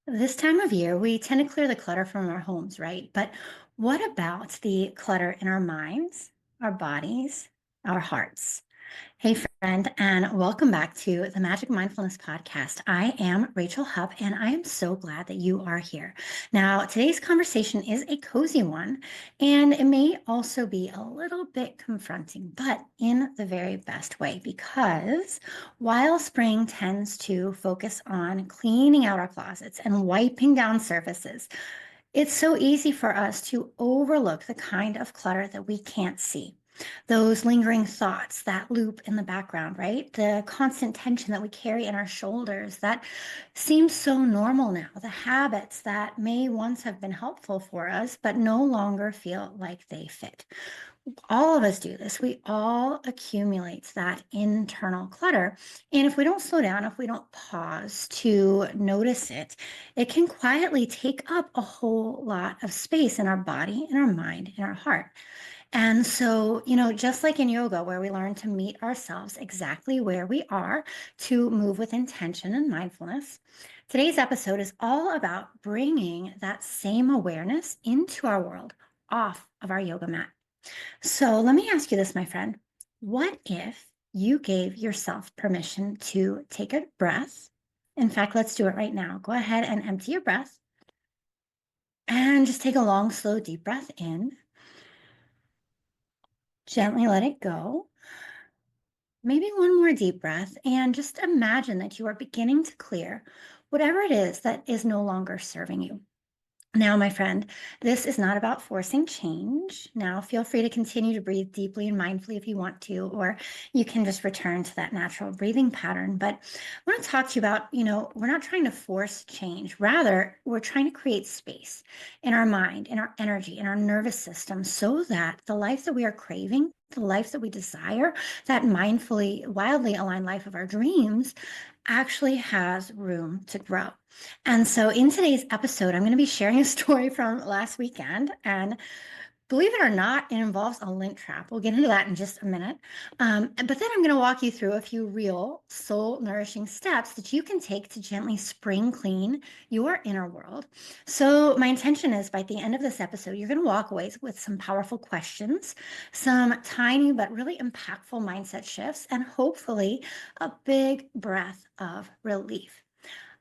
This time of year, we tend to clear the clutter from our homes, right? But what about the clutter in our minds, our bodies, our hearts? Hey, friend, and welcome back to the Magic Mindfulness Podcast. I am Rachel Hub, and I am so glad that you are here. Now, today's conversation is a cozy one, and it may also be a little bit confronting, but in the very best way, because while spring tends to focus on cleaning out our closets and wiping down surfaces, it's so easy for us to overlook the kind of clutter that we can't see. Those lingering thoughts that loop in the background, right? The constant tension that we carry in our shoulders that seems so normal now. The habits that may once have been helpful for us, but no longer feel like they fit. All of us do this. We all accumulate that internal clutter. And if we don't slow down, if we don't pause to notice it, it can quietly take up a whole lot of space in our body, in our mind, in our heart. And so, just like in yoga, where we learn to meet ourselves exactly where we are to move with intention and mindfulness, today's episode is all about bringing that same awareness into our world off of our yoga mat. So let me ask you this, my friend. What if you gave yourself permission to take a breath? In fact, let's do it right now. Go ahead and empty your breath and just take a long, slow, deep breath in. Gently let it go. Maybe one more deep breath and just imagine that you are beginning to clear whatever it is that is no longer serving you. Now, my friend, this is not about forcing change. Now, feel free to continue to breathe deeply and mindfully if you want to, or you can just return to that natural breathing pattern. But I want to talk to you about, we're not trying to force change. Rather, we're trying to create space in our mind, in our energy, in our nervous system so that the life that we are craving, the life that we desire, that mindfully, wildly aligned life of our dreams actually has room to grow. And so in today's episode, I'm going to be sharing a story from last weekend. And believe it or not, it involves a lint trap. We'll get into that in just a minute. But then I'm going to walk you through a few real soul nourishing steps that you can take to gently spring clean your inner world. So, my intention is by the end of this episode, you're going to walk away with some powerful questions, some tiny but really impactful mindset shifts, and hopefully a big breath of relief.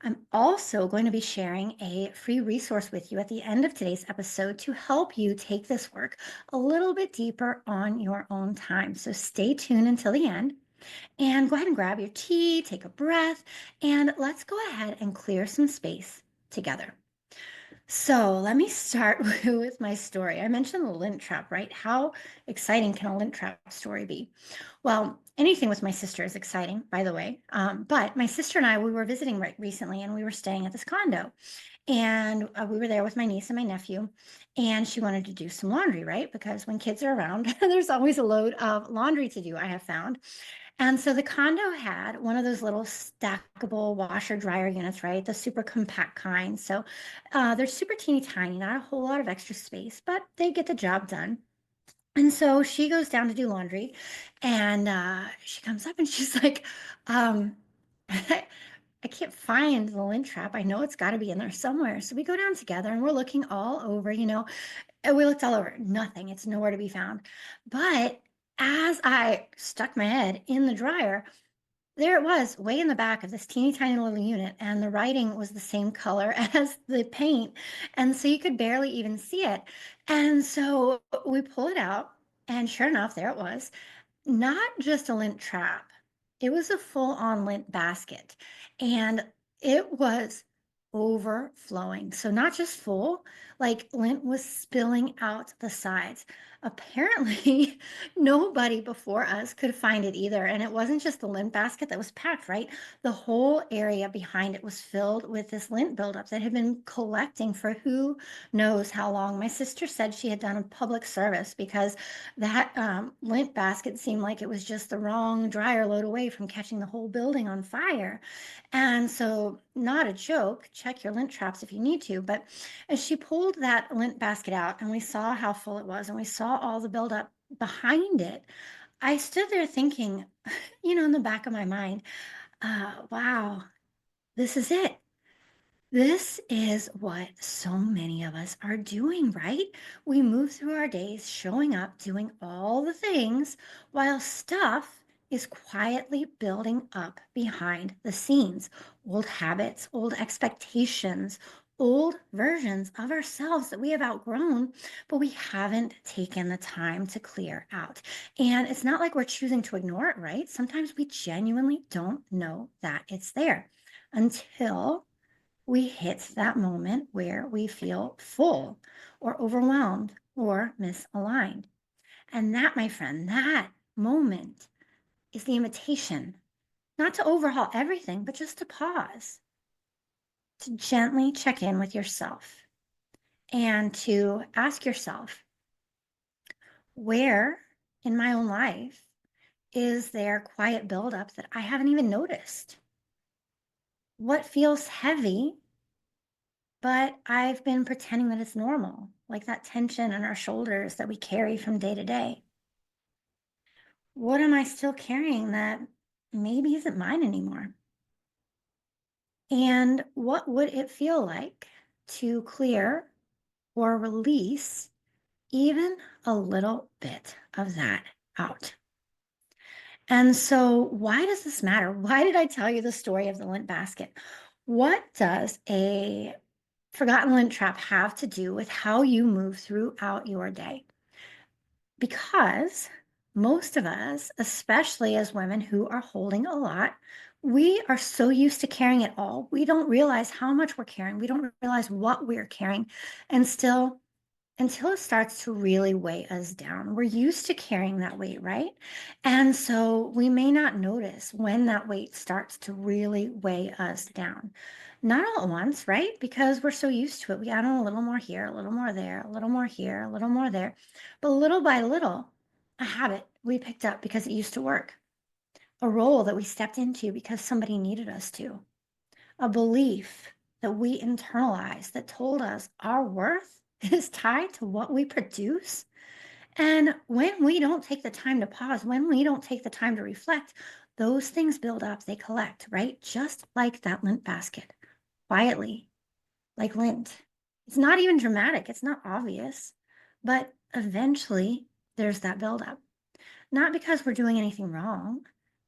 I'm also going to be sharing a free resource with you at the end of today's episode to help you take this work a little bit deeper on your own time. So stay tuned until the end and go ahead and grab your tea, take a breath, and let's go ahead and clear some space together. So let me start with my story. I mentioned the lint trap, right? How exciting can a lint trap story be? Well, anything with my sister is exciting, by the way. But my sister and I, we were visiting recently and we were staying at this condo. And we were there with my niece and my nephew. And she wanted to do some laundry, right? Because when kids are around, there's always a load of laundry to do, I have found. And so the condo had one of those little stackable washer dryer units, right? The super compact kind. So they're super teeny tiny, not a whole lot of extra space, but they get the job done. And so she goes down to do laundry and she comes up and she's like, um, I can't find the lint trap. I know it's got to be in there somewhere. So we go down together and we're looking all over, and we looked all over. Nothing. It's nowhere to be found. But as I stuck my head in the dryer, there it was, way in the back of this teeny tiny little unit, and the writing was the same color as the paint. And so you could barely even see it. And so we pull it out, and sure enough, there it was. Not just a lint trap, it was a full-on lint basket. And it was overflowing. So not just full, like lint was spilling out the sides. Apparently, nobody before us could find it either. And it wasn't just the lint basket that was packed, right? The whole area behind it was filled with this lint buildup that had been collecting for who knows how long. My sister said she had done a public service because that lint basket seemed like it was just the wrong dryer load away from catching the whole building on fire. And so, not a joke, check your lint traps if you need to. But as she pulled that lint basket out and we saw how full it was and we saw all the buildup behind it, I stood there thinking, in the back of my mind, wow, this is it. This is what so many of us are doing, right? We move through our days showing up, doing all the things while stuff is quietly building up behind the scenes. Old habits, old expectations, old versions of ourselves that we have outgrown, but we haven't taken the time to clear out. And it's not like we're choosing to ignore it, right? Sometimes we genuinely don't know that it's there until we hit that moment where we feel full or overwhelmed or misaligned. And that, my friend, that moment is the invitation not to overhaul everything, but just to pause, to gently check in with yourself and to ask yourself, where in my own life is there quiet buildup that I haven't even noticed? What feels heavy but I've been pretending that it's normal, like that tension in our shoulders that we carry from day to day? What am I still carrying that maybe isn't mine anymore? And what would it feel like to clear or release even a little bit of that out? And so, why does this matter? Why did I tell you the story of the lint basket? What does a forgotten lint trap have to do with how you move throughout your day? Because most of us, especially as women who are holding a lot, we are so used to carrying it all. We don't realize how much we're carrying. We don't realize what we're carrying. And still, until it starts to really weigh us down. We're used to carrying that weight, right? And so we may not notice when that weight starts to really weigh us down. Not all at once, right? Because we're so used to it. We add on a little more here, a little more there, a little more here, a little more there. But little by little, a habit we picked up because it used to work, a role that we stepped into because somebody needed us to, a belief that we internalized that told us our worth is tied to what we produce. And when we don't take the time to pause, when we don't take the time to reflect, those things build up, they collect, right? Just like that lint basket, quietly, like lint. It's not even dramatic, it's not obvious, but eventually there's that buildup. Not because we're doing anything wrong,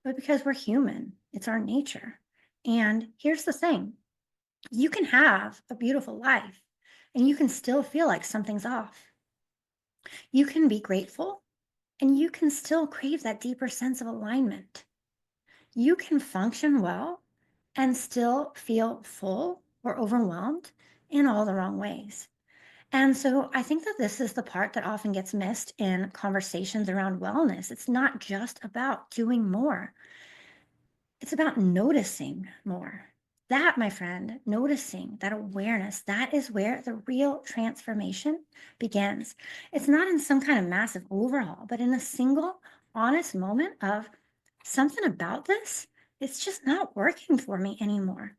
but because we're human. It's our nature. And here's the thing, you can have a beautiful life and you can still feel like something's off. You can be grateful and you can still crave that deeper sense of alignment. You can function well and still feel full or overwhelmed in all the wrong ways. And so I think that this is the part that often gets missed in conversations around wellness. It's not just about doing more. It's about noticing more. That, my friend, noticing that awareness, that is where the real transformation begins. It's not in some kind of massive overhaul, but in a single, honest moment of something about this, it's just not working for me anymore.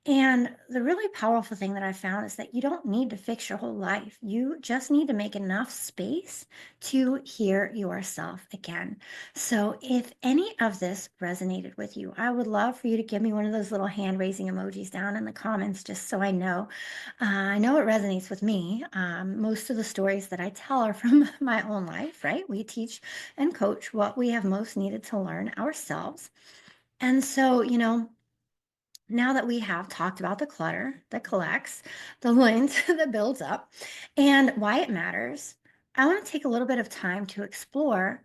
And the really powerful thing that I found is that you don't need to fix your whole life. You just need to make enough space to hear yourself again. So, if any of this resonated with you, I would love for you to give me one of those little hand raising emojis down in the comments just so I know. I know it resonates with me. Most of the stories that I tell are from my own life, right? We teach and coach what we have most needed to learn ourselves. And so, now that we have talked about the clutter that collects, the lint that builds up, and why it matters, I want to take a little bit of time to explore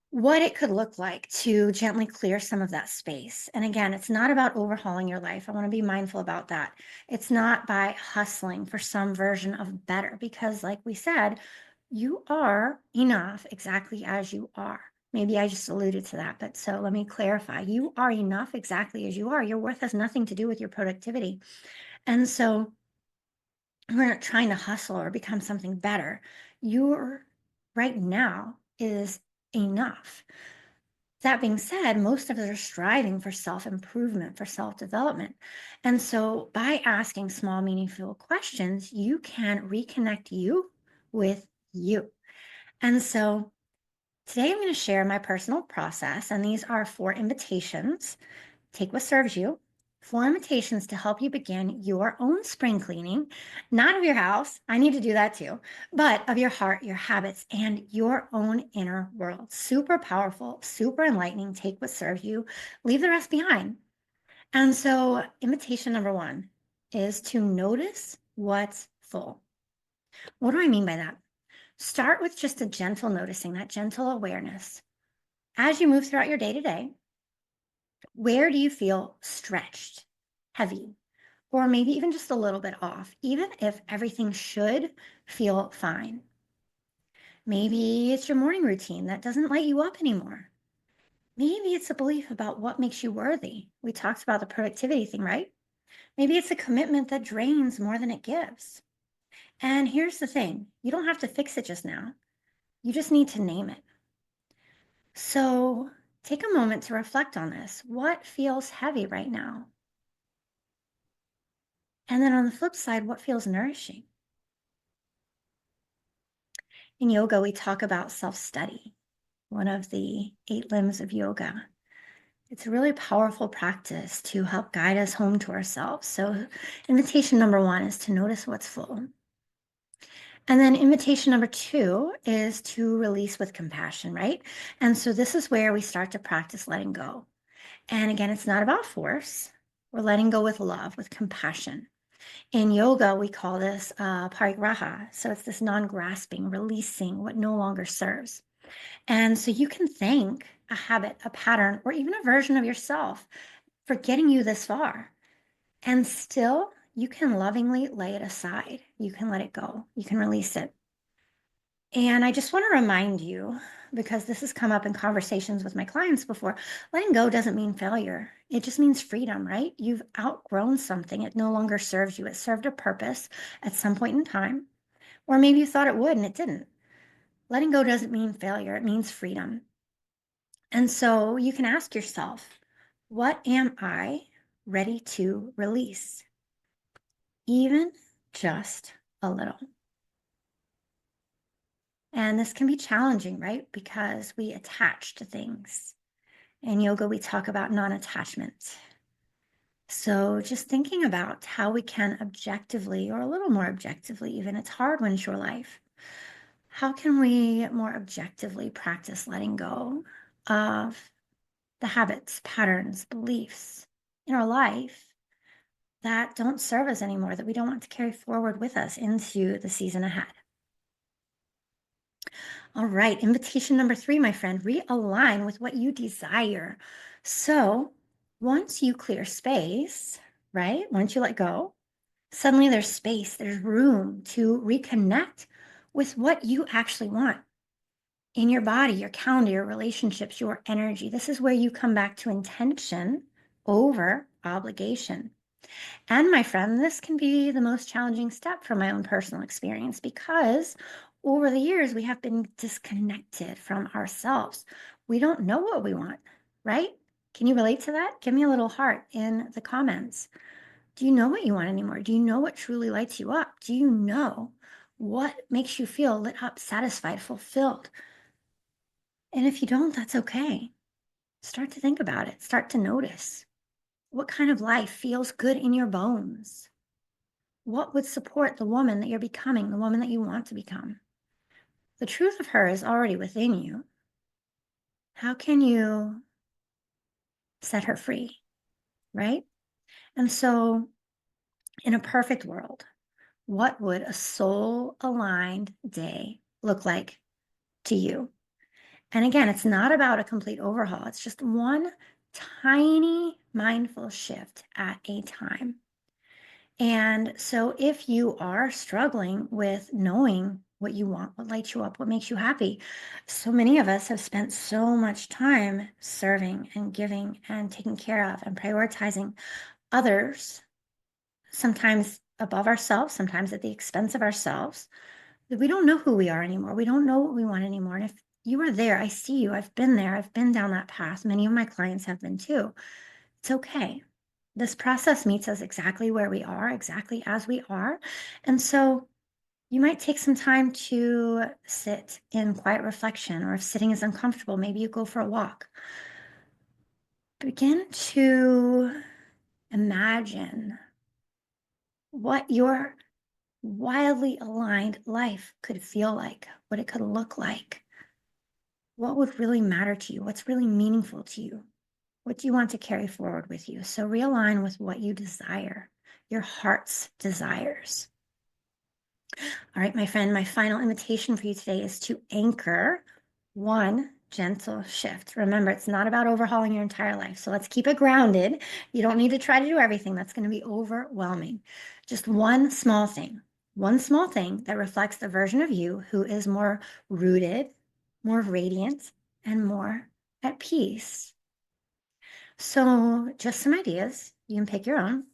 what it could look like to gently clear some of that space. And again, it's not about overhauling your life. I want to be mindful about that. It's not by hustling for some version of better, because, like we said, you are enough exactly as you are. Maybe I just alluded to that, but so let me clarify. You are enough exactly as you are. Your worth has nothing to do with your productivity. And so we're not trying to hustle or become something better. Your right now is enough. That being said, most of us are striving for self improvement, for self development. And so by asking small, meaningful questions, you can reconnect you with you. And so today I'm going to share my personal process, and these are 4 invitations. Take what serves you 4 invitations to help you begin your own spring cleaning, not of your house. I need to do that too, but of your heart, your habits, and your own inner world. Super powerful, super enlightening. Take what serves you, leave the rest behind. And so, invitation number 1 is to notice what's full. What do I mean by that? Start with just a gentle noticing, that gentle awareness. As you move throughout your day to day, where do you feel stretched, heavy, or maybe even just a little bit off, even if everything should feel fine? Maybe it's your morning routine that doesn't light you up anymore. Maybe it's a belief about what makes you worthy. We talked about the productivity thing, right? Maybe it's a commitment that drains more than it gives. And here's the thing, you don't have to fix it just now. You just need to name it. So take a moment to reflect on this. What feels heavy right now? And then on the flip side, what feels nourishing? In yoga, we talk about self study, one of the 8 limbs of yoga. It's a really powerful practice to help guide us home to ourselves. So, invitation number 1 is to notice what's full. And then invitation number 2 is to release with compassion, right? And so this is where we start to practice letting go. And again, it's not about force. We're letting go with love, with compassion. In yoga, we call this parigraha. So it's this non-grasping, releasing what no longer serves. And so you can thank a habit, a pattern, or even a version of yourself for getting you this far. And still, you can lovingly lay it aside. You can let it go. You can release it. And I just want to remind you, because this has come up in conversations with my clients before, letting go doesn't mean failure. It just means freedom, right? You've outgrown something. It no longer serves you. It served a purpose at some point in time, or maybe you thought it would and it didn't. Letting go doesn't mean failure. It means freedom. And so you can ask yourself, what am I ready to release? Even just a little. And this can be challenging, right? Because we attach to things. In yoga, we talk about non-attachment. So just thinking about how we can objectively, or a little more objectively even, it's hard when it's your life. How can we more objectively practice letting go of the habits, patterns, beliefs in our life that don't serve us anymore, that we don't want to carry forward with us into the season ahead? All right, invitation number 3, my friend, realign with what you desire. So once you clear space, right? Once you let go, suddenly there's space, there's room to reconnect with what you actually want in your body, your calendar, your relationships, your energy. This is where you come back to intention over obligation. And my friend, this can be the most challenging step from my own personal experience because over the years we have been disconnected from ourselves. We don't know what we want, right? Can you relate to that? Give me a little heart in the comments. Do you know what you want anymore? Do you know what truly lights you up? Do you know what makes you feel lit up, satisfied, fulfilled? And if you don't, that's okay. Start to think about it. Start to notice. What kind of life feels good in your bones? What would support the woman that you're becoming, the woman that you want to become? The truth of her is already within you. How can you set her free, right? And so, in a perfect world, what would a soul aligned day look like to you? And again, it's not about a complete overhaul, it's just one tiny mindful shift at a time. And so if you are struggling with knowing what you want, what lights you up, what makes you happy, so many of us have spent so much time serving and giving and taking care of and prioritizing others, sometimes above ourselves, sometimes at the expense of ourselves, that we don't know who we are anymore. We don't know what we want anymore. And if you are there, I see you. I've been there. I've been down that path. Many of my clients have been too. It's okay. This process meets us exactly where we are, exactly as we are. And so you might take some time to sit in quiet reflection, or if sitting is uncomfortable, maybe you go for a walk. Begin to Imagine what your wildly aligned life could feel like, what it could look like, what would really matter to you, what's really meaningful to you, what do you want to carry forward with you. So realign with what you desire, your heart's desires. All right, my friend, my final invitation for you today is to anchor one gentle shift. Remember, it's not about overhauling your entire life. So let's keep it grounded. You don't need to try to do everything. That's going to be overwhelming. Just one small thing that reflects the version of you who is more rooted, more radiant, and more at peace. So just some ideas. You can pick your own.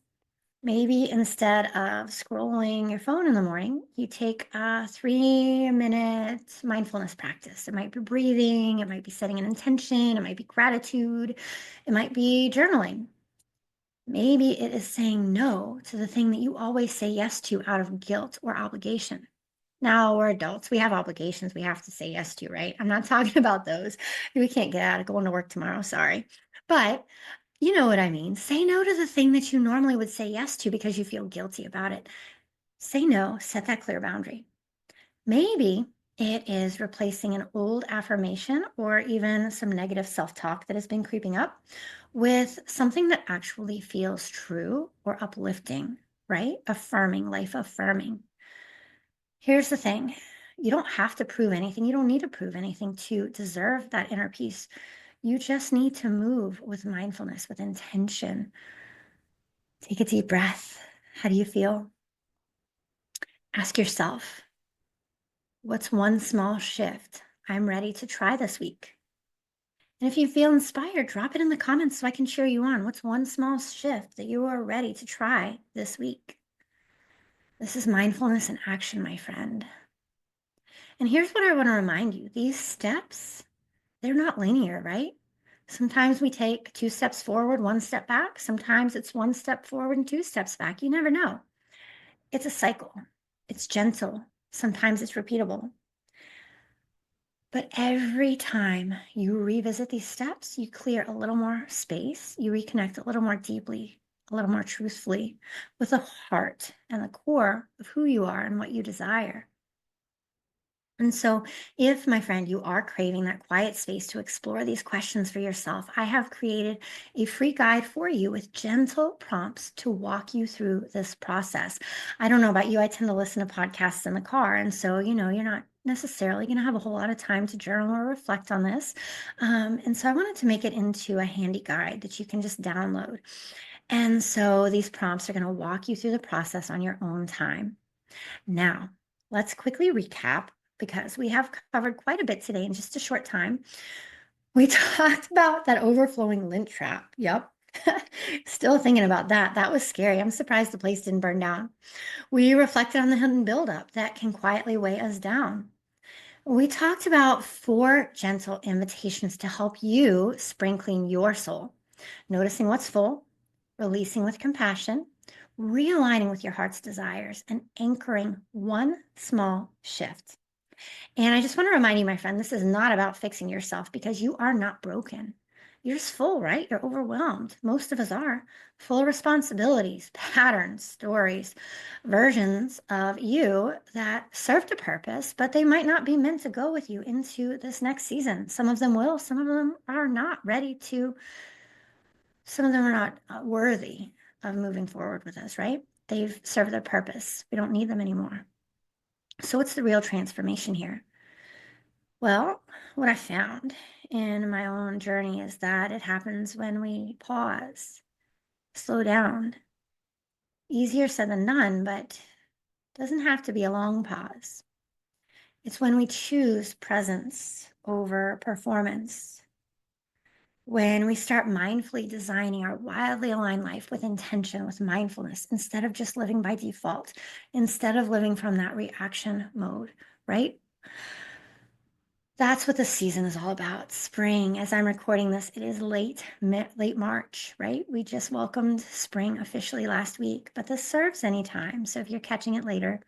Maybe instead of scrolling your phone in the morning, you take a 3-minute mindfulness practice. It might be breathing, it might be setting an intention, it might be gratitude, it might be journaling. Maybe it is saying no to the thing that you always say yes to out of guilt or obligation. Now we're adults. We have obligations we have to say yes to, right? I'm not talking about those. We can't get out of going to work tomorrow. Sorry. But you know what I mean. Say no to the thing that you normally would say yes to because you feel guilty about it. Say no, set that clear boundary. Maybe it is replacing an old affirmation or even some negative self talk that has been creeping up with something that actually feels true or uplifting, right? Affirming, life affirming. Here's the thing, you don't have to prove anything. You don't need to prove anything to deserve that inner peace. You just need to move with mindfulness, with intention. Take a deep breath. How do you feel? Ask yourself, what's one small shift I'm ready to try this week? And if you feel inspired, drop it in the comments so I can cheer you on. What's one small shift that you are ready to try this week? This is mindfulness in action, my friend. And here's what I want to remind you. These steps, they're not linear, right? Sometimes we take 2 steps forward, 1 step back. Sometimes it's 1 step forward and 2 steps back. You never know. It's a cycle. It's gentle. Sometimes it's repeatable. But every time you revisit these steps, you clear a little more space, you reconnect a little more deeply, a little more truthfully with the heart and the core of who you are and what you desire. And so, if, my friend, you are craving that quiet space to explore these questions for yourself, I have created a free guide for you with gentle prompts to walk you through this process. I don't know about you, I tend to listen to podcasts in the car. And so, you're not necessarily going to have a whole lot of time to journal or reflect on this. And so, I wanted to make it into a handy guide that you can just download. And so, these prompts are going to walk you through the process on your own time. Now, let's quickly recap because we have covered quite a bit today in just a short time. We talked about that overflowing lint trap. Yep. Still thinking about that. That was scary. I'm surprised the place didn't burn down. We reflected on the hidden buildup that can quietly weigh us down. We talked about 4 gentle invitations to help you spring clean your soul, noticing what's full, releasing with compassion, realigning with your heart's desires, and anchoring one small shift. And I just want to remind you, my friend, this is not about fixing yourself because you are not broken. You're just full, right? You're overwhelmed. Most of us are full of responsibilities, patterns, stories, versions of you that served a purpose, but they might not be meant to go with you into this next season. Some of them will, some of them are not ready to, some of them are not worthy of moving forward with us, right? They've served their purpose. We don't need them anymore. So, what's the real transformation here? Well, what I found in my own journey is that it happens when we pause, slow down. Easier said than done, but doesn't have to be a long pause. It's when we choose presence over performance. When we start mindfully designing our wildly aligned life with intention, with mindfulness, instead of just living by default, instead of living from that reaction mode, right? That's what the season is all about. Spring. As I'm recording this, it is late March, right? We just welcomed spring officially last week, but this serves any time. So if you're catching it later,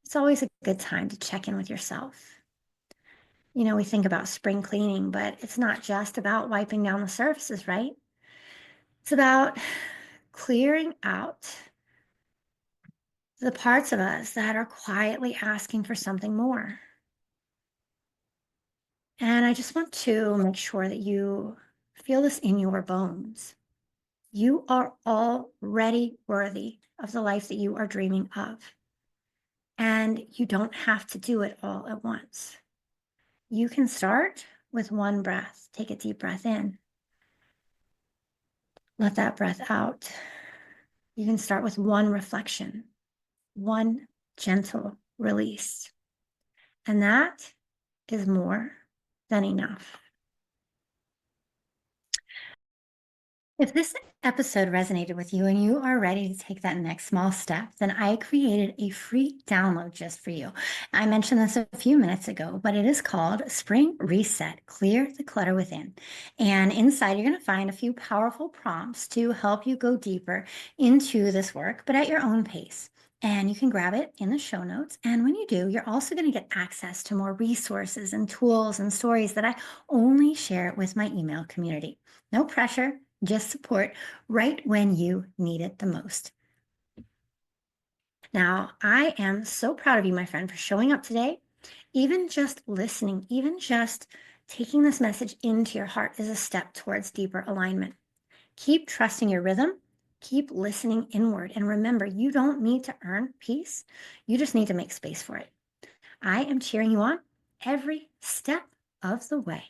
it's always a good time to check in with yourself. We think about spring cleaning, but it's not just about wiping down the surfaces, right? It's about clearing out the parts of us that are quietly asking for something more. And I just want to make sure that you feel this in your bones. You are already worthy of the life that you are dreaming of. And you don't have to do it all at once. You can start with one breath. Take a deep breath in. Let that breath out. You can start with one reflection, one gentle release. And that is more than enough. If this episode resonated with you and you are ready to take that next small step, then I created a free download just for you. I mentioned this a few minutes ago, but it is called Spring Reset, Clear the Clutter Within. And inside, you're going to find a few powerful prompts to help you go deeper into this work, but at your own pace. And you can grab it in the show notes. And when you do, you're also going to get access to more resources and tools and stories that I only share with my email community. No pressure, just support right when you need it the most. Now, I am so proud of you, my friend, for showing up today. Even just listening, even just taking this message into your heart is a step towards deeper alignment. Keep trusting your rhythm. Keep listening inward. And remember, you don't need to earn peace. You just need to make space for it. I am cheering you on every step of the way.